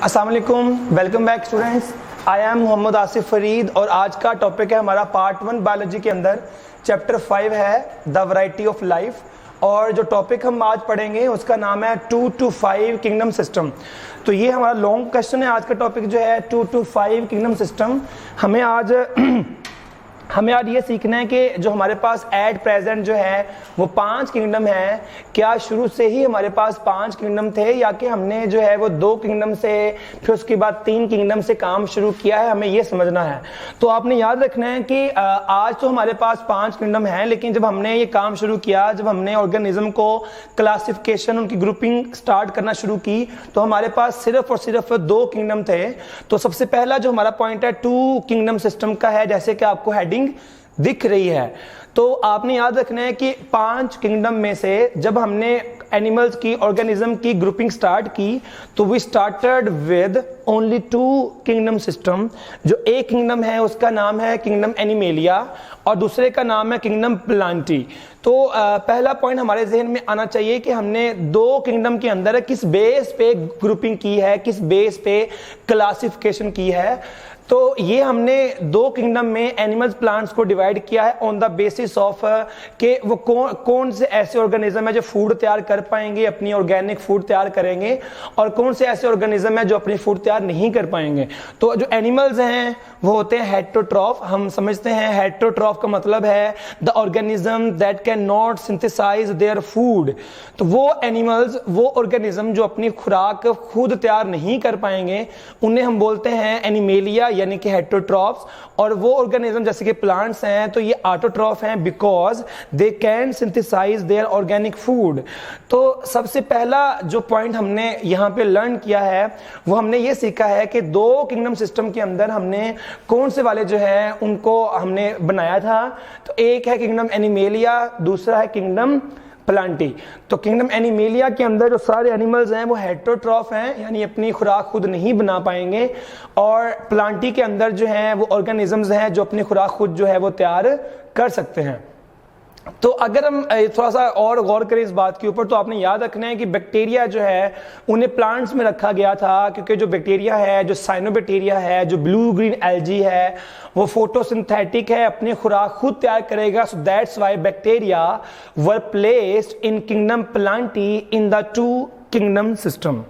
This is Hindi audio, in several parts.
अस्सलाम वालेकुम, welcome back students. I am Mohammad Asif Farid और आज का टॉपिक है हमारा पार्ट 1 बायोलॉजी के अंदर चैप्टर 5 है द वैरायटी ऑफ लाइफ। और जो टॉपिक हम आज पढ़ेंगे उसका नाम है 2 to 5 किंगडम सिस्टम। तो ये हमारा लॉन्ग क्वेश्चन है। आज का टॉपिक जो है 2 to 5 किंगडम सिस्टम। हमें आज ये सीखना है कि जो हमारे पास एट प्रेजेंट जो है वो 5 किंगडम है, क्या शुरू से ही हमारे पास 5 किंगडम थे या कि हमने जो है वो 2 किंगडम से फिर उसके बाद 3 किंगडम से काम शुरू किया है, हमें ये समझना है। तो आपने याद रखना है कि आज तो हमारे पास 5 किंगडम है, लेकिन जब हमने ये काम शुरू किया, जब हमने ऑर्गेनिज्म को क्लासिफिकेशन, उनकी ग्रुपिंग स्टार्ट करना शुरू की, तो हमारे पास सिर्फ और सिर्फ 2 किंगडम थे। तो सबसे पहला जो हमारा पॉइंट है 2 किंगडम सिस्टम का है, जैसे कि आपको हेडिंग दिख रही है। तो आपने याद रखना है कि 5 किंगडम में से जब हमने एनिमल्स की, ऑर्गेनिज्म की ग्रुपिंग स्टार्ट की, तो we started with only 2 kingdom system. जो एक किंगडम है उसका नाम है किंगडम एनिमेलिया और दूसरे का नाम है किंगडम प्लांटी। तो पहला पॉइंट हमारे जहन में आना चाहिए कि हमने 2 किंगडम के अंदर किस बेस पे ग्रुपिंग की है, किस बेस पे क्लासिफिकेशन की है। तो ये हमने 2 किंगडम में एनिमल्स, प्लांट्स को डिवाइड किया है ऑन द बेसिस ऑफ कि वो कौन से ऐसे ऑर्गेनिज्म है जो फूड तैयार कर पाएंगे, अपनी ऑर्गेनिक फूड तैयार करेंगे, और कौन से ऐसे ऑर्गेनिज्म है जो अपनी फूड तैयार नहीं कर पाएंगे। तो जो एनिमल्स हैं वो होते हैं हेटेरोट्रॉफ। हम समझते हैं हेटेरोट्रॉफ का मतलब है the organism that can not synthesize their food. तो वो एनिमल्स, वो ऑर्गेनिज्म जो अपनी खुराक खुद तैयार नहीं कर पाएंगे, उन्हें हम बोलते हैं एनिमेलिया यानी कि हेटेरोट्रॉफ्स। और वो ऑर्गेनिज्म जैसे कि प्लांट्स हैं तो ये ऑटोट्रॉफ हैं because they can synthesize their organic food. तो सबसे पहला जो पॉइंट हमने यहाँ पे लर्न किया है वो हमने ये सीखा है कि 2 किंगडम सिस्टम के अंदर हमने कौन से वाले जो है उनको हमने बनाया था। तो एक है किंगडम एनिमेलिया, दूसरा है किंगडम प्लांटी। तो किंगडम एनिमेलिया के अंदर जो सारे एनिमल्स हैं वो हेटेरोट्रॉफ हैं, यानी अपनी खुराक खुद नहीं बना पाएंगे, और प्लांटी के अंदर जो हैं वो ऑर्गेनिजम्स हैं जो अपनी खुराक खुद जो है वो तैयार कर सकते हैं। तो अगर हम थोड़ा सा और गौर करें इस बात के ऊपर, तो आपने याद रखना है कि बैक्टीरिया जो है उन्हें प्लांट्स में रखा गया था, क्योंकि जो बैक्टीरिया है, जो साइनोबैक्टीरिया है, जो ब्लू ग्रीन एल्गी है, वो फोटोसिंथेटिक है, अपनी खुराक खुद तैयार करेगा। So that's why bacteria were placed in kingdom Plantae in the 2 kingdom system.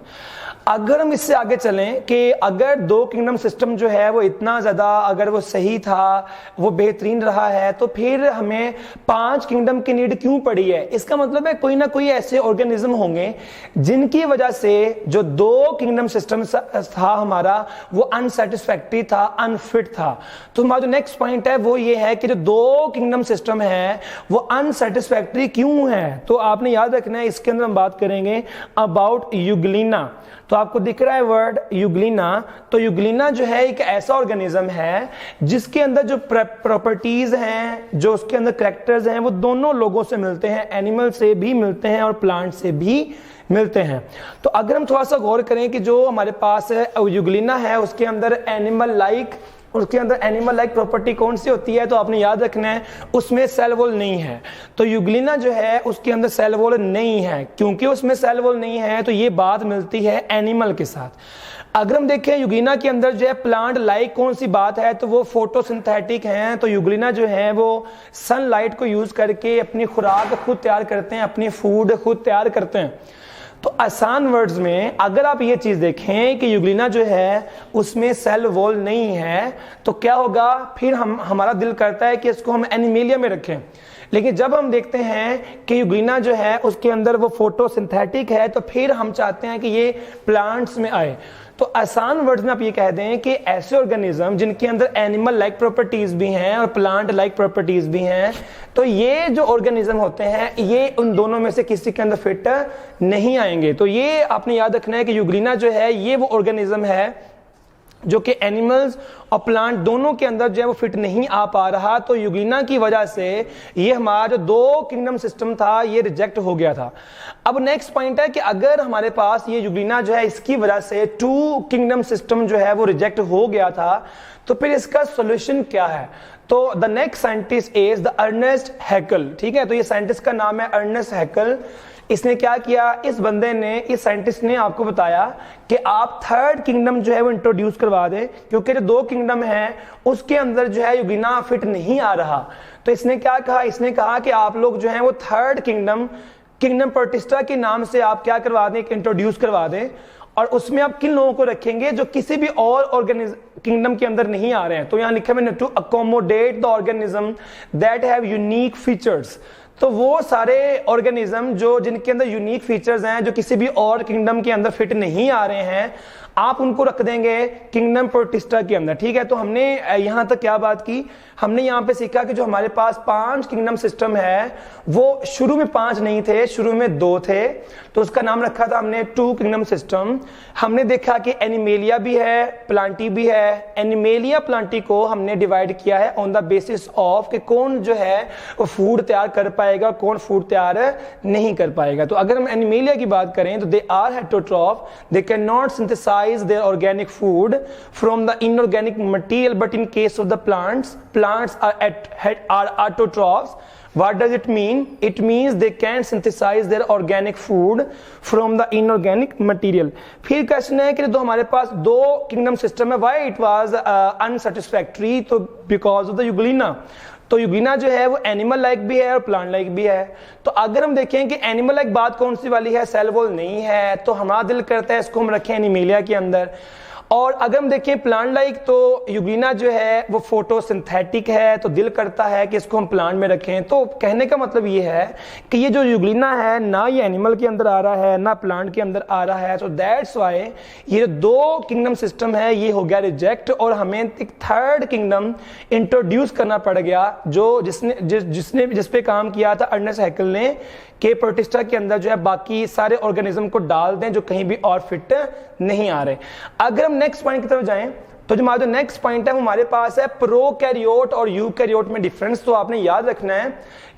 अगर हम इससे आगे चलें कि अगर 2 किंगडम सिस्टम जो है वो इतना ज़्यादा, अगर वो सही था, वो बेहतरीन रहा है, तो फिर हमें 5 किंगडम की नीड क्यों पड़ी है? इसका मतलब है कोई ना कोई ऐसे ऑर्गेनिज्म होंगे जिनकी वजह से जो 2 किंगडम सिस्टम था हमारा वो अनसेटिस्फैक्टरी था, अनफिट था। तो हमारा जो नेक्स्ट पॉइंट है वो ये है कि जो 2 किंगडम सिस्टम है वो अनसेटिस्फैक्टरी क्यों है। तो आपने याद रखना है, इसके अंदर हम बात करेंगे अबाउट यूग्लिना। तो आपको दिख रहा है वर्ड यूग्लिना। तो यूग्लिना जो है एक ऐसा ऑर्गेनिज्म है जिसके अंदर जो प्रॉपर्टीज हैं, जो उसके अंदर कैरेक्टर्स हैं, वो दोनों लोगों से मिलते हैं, एनिमल से भी मिलते हैं और प्लांट से भी मिलते हैं। तो अगर हम थोड़ा सा गौर करें कि जो हमारे पास यूग्लिना है उसके अंदर एनिमल लाइक प्रॉपर्टी कौन सी होती है, तो आपने याद रखना है उसमें सेल वॉल नहीं है। तो यूग्लिना जो है उसके अंदर सेल वॉल नहीं है। क्योंकि उसमें सेल वॉल नहीं है तो ये बात मिलती है एनिमल के साथ। अगर हम देखें यूग्लिना के अंदर जो है प्लांट लाइक कौन सी बात है, तो वो फोटोसिंथेटिक हैं। तो यूग्लिना जो है वो सनलाइट को यूज करके अपनी खुराक खुद तैयार करते हैं, अपनी फूड खुद तैयार करते हैं। तो आसान वर्ड्स में अगर आप ये चीज देखें कि यूग्लिना जो है उसमें सेल वॉल नहीं है, तो क्या होगा, फिर हमारा दिल करता है कि इसको हम एनिमेलिया में रखें। लेकिन जब हम देखते हैं कि यूग्लिना जो है उसके अंदर वो फोटोसिंथेटिक है, तो फिर हम चाहते हैं कि ये प्लांट्स में आए। तो आसान वर्ड्स में आप ये कह दें कि ऐसे ऑर्गेनिज्म जिनके अंदर एनिमल लाइक प्रॉपर्टीज भी हैं और प्लांट लाइक प्रॉपर्टीज भी हैं, तो ये जो ऑर्गेनिज्म होते हैं ये उन दोनों में से किसी के अंदर फिट नहीं आएंगे। तो ये आपने याद रखना है कि यूग्लिना जो है ये वो ऑर्गेनिज्म है जो कि एनिमल्स और प्लांट दोनों के अंदर जो है वो फिट नहीं आ पा रहा। तो यूग्लिना की वजह से ये हमारा जो 2 किंगडम सिस्टम था ये रिजेक्ट हो गया था। अब नेक्स्ट पॉइंट है कि अगर हमारे पास ये यूग्लिना जो है इसकी वजह से 2 किंगडम सिस्टम जो है वो रिजेक्ट हो गया था, तो फिर इसका सोल्यूशन क्या है। तो the next scientist is the Ernest Haeckel. ठीक है, तो ये साइंटिस्ट का नाम है अर्नेस्ट हैकल। इसने क्या किया, इस बंदे ने, इस साइंटिस्ट ने आपको बताया कि आप थर्ड किंगडम जो है वो इंट्रोड्यूस करवा दें, क्योंकि जो 2 किंगडम है उसके अंदर जो है यूगिना फिट नहीं आ रहा। तो इसने क्या कहा, इसने कहा कि आप लोग जो है वो थर्ड किंगडम प्रोटिस्टा के नाम से आप क्या करवा दें, इंट्रोड्यूस करवा दें, और उसमें आप किन लोगों को रखेंगे जो किसी भी और किंगडम के अंदर नहीं आ रहे हैं। तो यहां लिखा मैंने to accommodate the organism that have unique features. तो वो सारे ऑर्गेनिज्म जो जिनके अंदर यूनिक फीचर्स हैं, जो किसी भी और किंगडम के अंदर फिट नहीं आ रहे हैं, आप उनको रख देंगे किंगडम प्रोटिस्टा के अंदर। ठीक है, तो हमने यहां तक क्या बात की, हमने यहां पे सीखा कि जो हमारे पास 5 किंगडम सिस्टम है वो शुरू में 5 नहीं थे, शुरू में 2 थे, तो उसका नाम रखा था हमने 2 किंगडम सिस्टम। हमने देखा कि एनिमेलिया भी है, प्लांटी भी है। एनिमेलिया प्लांटी को हमने डिवाइड किया है ऑन द बेसिस ऑफ कि कौन जो है वो फूड तैयार कर पाएगा, कौन फूड तैयार नहीं कर पाएगा। तो अगर हम एनिमेलिया की बात करें तो they are heterotroph, they can not synthesize their organic food from the inorganic material, but in case of the plants are autotrophs. What does it mean? It means they can synthesize their organic food from the inorganic material. फिर क्वेश्चन है कि तो हमारे पास 2 किंगडम सिस्टम है, why it was unsatisfactory? तो because of the यूग्लिना। तो यूग्लिना जो है वो एनिमल लाइक भी है और प्लांट लाइक भी है। तो अगर हम देखें कि एनिमल लाइक बात कौन सी वाली है, सेल वॉल नहीं है, तो हमारा दिल करता है इसको हम रखें एनिमेलिया के अंदर। और अगर हम देखें प्लांट लाइक, तो यूग्लिना जो है वो फोटोसिंथेटिक है, तो दिल करता है कि इसको हम प्लांट में रखें। तो कहने का मतलब ये है कि ये जो यूग्लिना है ना ये एनिमल के अंदर आ रहा है ना प्लांट के अंदर आ रहा है। तो दैट्स वाई ये 2 किंगडम सिस्टम है ये हो गया रिजेक्ट, और हमें एक थर्ड किंगडम इंट्रोड्यूस करना पड़ गया जो जिस पे काम किया था अर्नेस्ट हैकेल ने, कि प्रोटिस्टा के अंदर जो है बाकी सारे ऑर्गेनिज्म को डाल दें जो कहीं भी और फिट नहीं आ रहे। अगर हम नेक्स्ट पॉइंट की तरफ जाएं तो जो हमारा जो नेक्स्ट पॉइंट है हमारे पास है प्रोकैरियोट और यूकैरियोट में डिफरेंस। तो आपने याद रखना है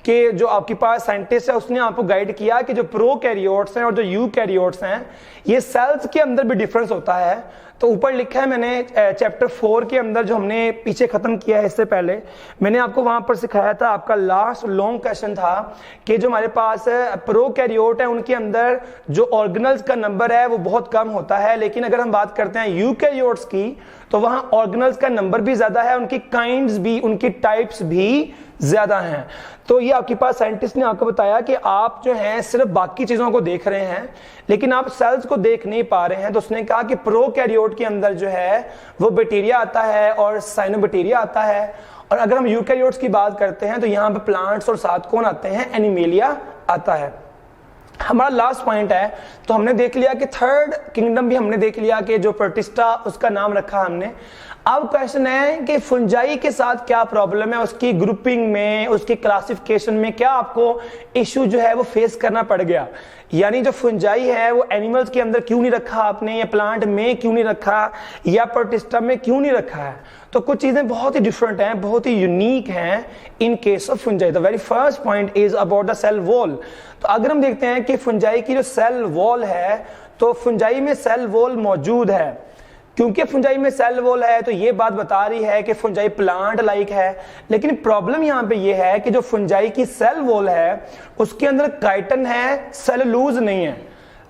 कि जो आपके पास साइंटिस्ट है उसने आपको गाइड किया कि जो प्रोकैरियोट्स हैं और जो यूकैरियोट्स हैं ये सेल्स के अंदर भी डिफरेंस होता है। तो ऊपर लिखा है मैंने चैप्टर 4 के अंदर जो हमने पीछे खत्म किया है, इससे पहले मैंने आपको वहां पर सिखाया था, आपका लास्ट लॉन्ग क्वेश्चन था कि जो हमारे पास प्रोकैरियोट है उनके अंदर जो ऑर्गेनल्स का नंबर है वो बहुत कम होता है, लेकिन अगर हम बात करते हैं यूकैरियोट्स की तो वहां ऑर्गेनल्स का नंबर भी ज्यादा है, उनकी काइंड्स भी, उनकी टाइप्स भी ज्यादा हैं। तो ये आपके पास साइंटिस्ट ने आपको बताया कि आप जो हैं सिर्फ बाकी चीजों को देख रहे हैं लेकिन आप सेल्स को देख नहीं पा रहे हैं। तो उसने कहा कि प्रोकैरियोट के अंदर जो है वो बैक्टीरिया आता है और साइनोबैक्टीरिया आता है, और अगर हम यूकैरियोट्स की बात करते हैं तो यहाँ पे प्लांट्स और साथ कौन आते हैं, एनिमेलिया आता है। हमारा लास्ट पॉइंट है, तो हमने देख लिया कि थर्ड किंगडम भी हमने देख लिया कि जो प्रोटिस्टा उसका नाम रखा हमने। अब क्वेश्चन है कि फंजाई के साथ क्या प्रॉब्लम है, उसकी ग्रुपिंग में, उसकी क्लासिफिकेशन में क्या आपको इश्यू जो है वो फेस करना पड़ गया। यानी जो फंजाई है वो एनिमल्स के अंदर क्यों नहीं रखा आपने, या प्लांट में क्यों नहीं रखा, या प्रोटिस्टा में क्यों नहीं रखा है। तो कुछ चीजें बहुत ही डिफरेंट हैं, बहुत ही यूनिक हैं in case of fungi. The very first point is about the cell wall. तो अगर हम देखते हैं कि फंजाई की जो सेल वॉल है, तो फंजाई में सेल वॉल मौजूद है। क्योंकि फंजाई में सेल वॉल है तो ये बात बता रही है कि फंजाई प्लांट लाइक है, लेकिन प्रॉब्लम यहां पे ये है कि जो फंजाई की सेल वॉल है उसके अंदर काइटन है, सेलुलोज नहीं है।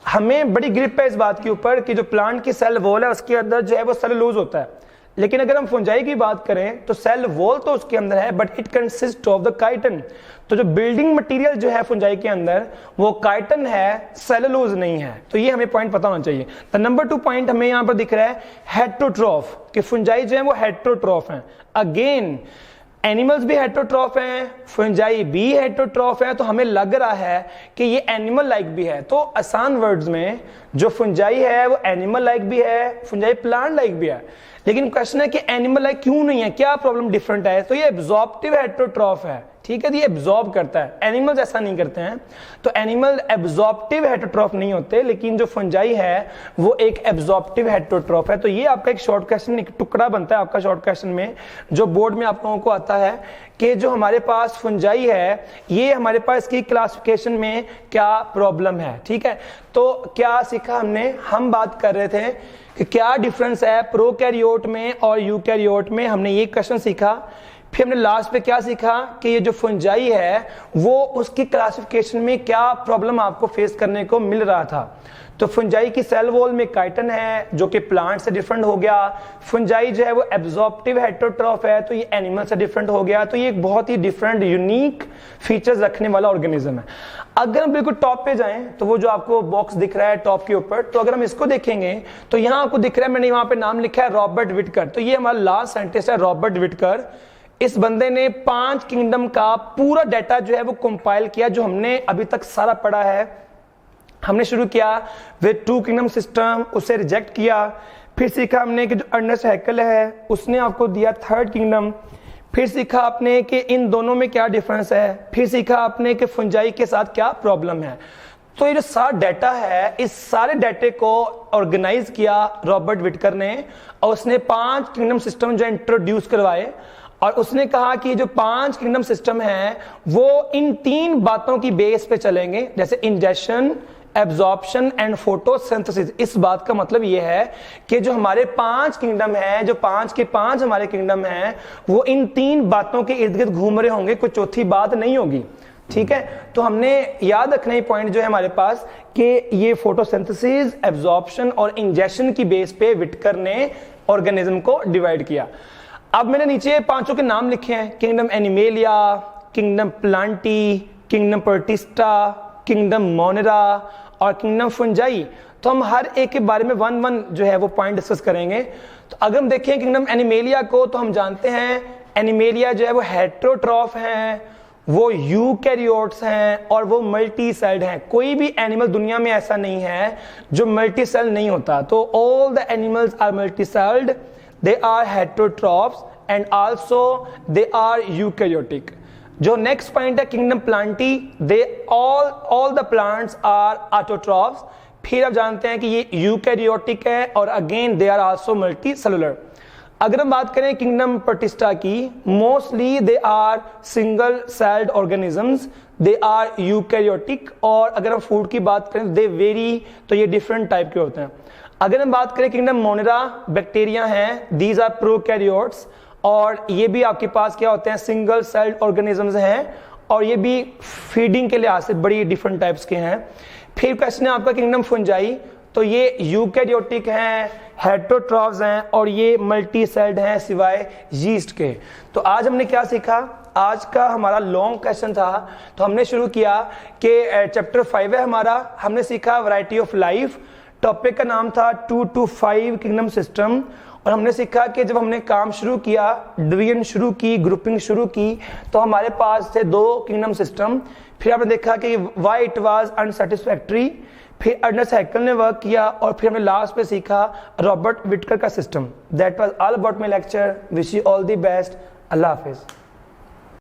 हमें बड़ी ग्रिप है इस बात के ऊपर कि जो प्लांट की सेल वॉल है उसके अंदर जो है वो सेलुलोज होता है, लेकिन अगर हम फंजाई की बात करें तो सेल वॉल तो उसके अंदर है but it consist of the chiton. तो जो बिल्डिंग मटेरियल जो है फंजाई के अंदर वो काइटन है, सेलुलोज नहीं है। तो ये हमें पॉइंट पता होना चाहिए। तो नंबर 2 पॉइंट हमें यहां पर दिख रहा है हेटेरोट्रॉफ, कि फंजाई जो है वो हेटेरोट्रॉफ है। अगेन एनिमल्स भी हेटेरोट्रॉफ हैं, फंजाई भी हेटेरोट्रॉफ है, तो हमें लग रहा है कि ये एनिमल लाइक भी है। तो आसान वर्ड्स में जो फंजाई है वो एनिमल लाइक भी है, फंजाई प्लांट लाइक भी है। लेकिन क्वेश्चन है कि एनिमल लाइक क्यों नहीं है, क्या प्रॉब्लम डिफरेंट है। तो ये एब्जॉर्प्टिव हेटेरोट्रॉफ है, ठीक है, ये एब्जॉर्ब करता है, एनिमल्स ऐसा नहीं करते हैं। तो एनिमल एब्जॉर्प्टिव हेटेरोट्रॉफ नहीं होते, लेकिन जो फंजाई है वो एक एब्जॉर्प्टिव हेटेरोट्रॉफ है। तो ये आपका एक शॉर्ट क्वेश्चन, एक टुकड़ा बनता है आपका शॉर्ट क्वेश्चन में जो बोर्ड में आप लोगों को आता है कि जो हमारे पास फंजाई है ये हमारे पास की क्लासिफिकेशन में क्या प्रॉब्लम है। ठीक है, तो क्या सीखा हमने, हम बात कर रहे थे कि क्या डिफरेंस है प्रोकैरियोट में और यूकैरियोट में। हमने ये क्वेश्चन सीखा, फिर हमने लास्ट पे क्या सीखा कि ये जो फंजाई है वो उसकी क्लासिफिकेशन में क्या प्रॉब्लम आपको फेस करने को मिल रहा था। तो फंजाई की सेल वॉल में काइटन है जो कि प्लांट से डिफरेंट हो गया। फंजाई जो है वो एब्जॉर्प्टिव हेटेरोट्रॉफ है, तो ये एनिमल से डिफरेंट हो गया। तो ये एक बहुत ही डिफरेंट यूनिक फीचर्स रखने वाला ऑर्गेनिज्म है। अगर हम बिल्कुल टॉप पे जाएं तो वो जो आपको बॉक्स दिख रहा है टॉप के ऊपर, तो अगर हम इसको देखेंगे तो यहाँ आपको दिख रहा है, मैंने वहां पे नाम लिखा है रॉबर्ट विटकर। तो ये हमारा लास्ट साइंटिस्ट है रॉबर्ट विटकर। इस बंदे ने 5 किंगडम का पूरा डाटा जो है वो कंपाइल किया, जो हमने अभी तक सारा पढ़ा है। हमने शुरू किया विद 2 किंगडम सिस्टम, उसे रिजेक्ट किया। फिर सीखा हमने कि जो अर्नेस्ट हैकेल है उसने आपको दिया 3rd किंगडम। फिर सीखा आपने कि इन दोनों में क्या डिफरेंस है। फिर सीखा आपने कि फंजाई के साथ क्या प्रॉब्लम है। तो ये जो सारा डाटा है, इस सारे डाटे को ऑर्गेनाइज किया रॉबर्ट विटकर ने, और उसने 5 किंगडम सिस्टम जो इंट्रोड्यूस करवाए। और उसने कहा कि जो 5 किंगडम सिस्टम है वो इन 3 बातों की बेस पे चलेंगे, जैसे इंजेक्शन, एब्जॉर्प्शन एंड फोटोसिंथेसिस। इस बात का मतलब यह है कि जो हमारे 5 किंगडम है, जो 5 के 5 हमारे किंगडम है, वो इन 3 बातों के इर्द गिर्द घूम रहे होंगे, कोई चौथी बात नहीं होगी। ठीक है, तो हमने याद रखना ही पॉइंट जो है हमारे पास कि ये फोटोसिंथेसिस, एब्जॉर्प्शन और इंजेक्शन की बेस पे विटकर ने ऑर्गेनिज्म को डिवाइड किया। अब मैंने नीचे 5 के नाम लिखे हैं, kingdom Animalia, kingdom Plantae, kingdom Protista, kingdom Monera और किंगडम फंजाई। तो हम हर एक के बारे में 1-1 जो है वो पॉइंट डिस्कस करेंगे। तो अगर हम देखें किंगडम एनिमेलिया को, तो हम जानते हैं एनिमेलिया जो है वो हेटेरोट्रॉफ हैं, वो यूकैरियोट्स हैं और वो मल्टी सेल्ड हैं। कोई भी एनिमल दुनिया में ऐसा नहीं है जो मल्टी सेल नहीं होता। तो all the animals are multi celled, they are heterotrophs and also they are eukaryotic. जो नेक्स्ट पॉइंट है kingdom plantae, they all the plants are autotrophs. फिर आप जानते हैं कि ये यूकैरियोटिक है और again they are also multi cellular. अगर हम बात करें किंगडम पर्टिस्टा की, mostly they are single celled organisms, they are eukaryotic. और अगर हम फूड की बात करें दे वेरी, तो ये डिफरेंट टाइप के होते हैं। अगर हम बात करें किंगडम मोनेरा, बैक्टीरिया हैं, दीज आर प्रोकैरियोट्स, और ये भी आपके पास क्या होते हैं, सिंगल सेल्ड ऑर्गेनिजम्स हैं, और ये भी फीडिंग के लिहाज से बड़ी डिफरेंट टाइप्स के हैं। फिर क्वेश्चन है आपका किंगडम फंजाई, तो ये यूकैरियोटिक हैं, हेटेरोट्रॉफ्स हैं और ये मल्टी सेल्ड हैं सिवाय यीस्ट के। तो आज हमने क्या सीखा, आज का हमारा लॉन्ग क्वेश्चन था। तो हमने शुरू किया कि चैप्टर 5 है हमारा, हमने सीखा वैरायटी ऑफ लाइफ। टॉपिक का नाम था 2 to 5 किंगडम सिस्टम। और हमने सीखा कि जब हमने काम शुरू किया, डिवीजन शुरू की, ग्रुपिंग शुरू की, तो हमारे पास थे 2 किंगडम सिस्टम। फिर आपने देखा कि व्हाई इट वाज अनसैटिस्फैक्टरी। फिर अर्नेस्ट हैकेल ने वर्क किया, और फिर हमने लास्ट पे सीखा रॉबर्ट विटकर का system. That was all about my lecture. Wish you all the best. Allah Hafiz.